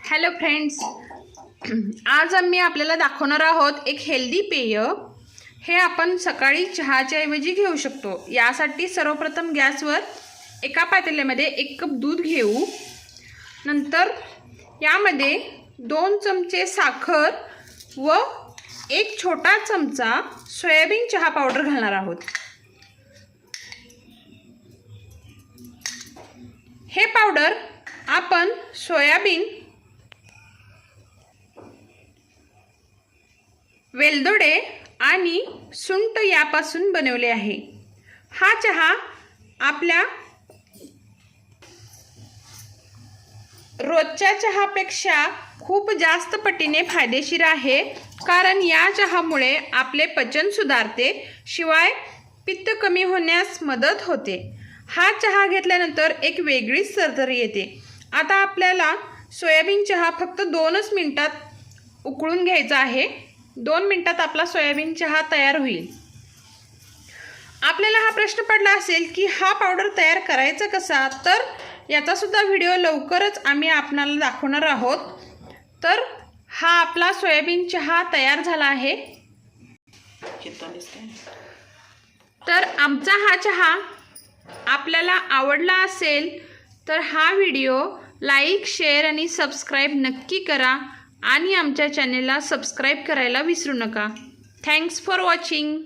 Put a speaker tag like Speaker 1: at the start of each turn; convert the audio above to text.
Speaker 1: Hello friends, आज आम्ही आपल्याला दाखवणार आहोत एक हेल्दी पेय। हे आपण सकाळी चहाच्या ऐवजी घेऊ शकतो। यासाठी सर्वप्रथम गॅसवर एका पातेल्यामध्ये 1 कप दूध घेऊ। नंतर यामध्ये 2 चमचे साखर व 1 छोटा चमचा सोयाबीन चहा पावडर घालणार आहोत। हे पावडर आपण सोयाबीन, वेलदोडे आणि सुंठ यापासून बनवले आहे। हा चहा आपल्या रोजच्या चहापेक्षा खूप जास्त पटीने फायदेशीर आहे, कारण या चहामुळे आपले पचन सुधारते, शिवाय पित्त कमी होण्यास मदत होते। हा चहा घेतल्यानंतर एक वेगळीच सरदरी येते। आता आपल्याला सोयाबीन चहा फक्त 2च मिनिटात उकळून घ्यायचा आहे। 2 मिनिटात आपला सोयाबीन चहा तयार होईल। आपल्याला हा प्रश्न पडला असेल की हा पावडर तयार करायचा कसा, तर याचा सुद्धा व्हिडिओ लवकरच आम्ही आपणाला दाखवणार आहोत। तर हा आपला सोयाबीन चहा तयार झाला आहे। तर आमचा हा चहा आपल्याला आवडला असेल तर हा व्हिडिओ लाईक, शेअर आणि सबस्क्राईब नक्की करा आणि आमच्या चॅनेलला सबस्क्राईब करायला विसरू नका। Thanks for watching.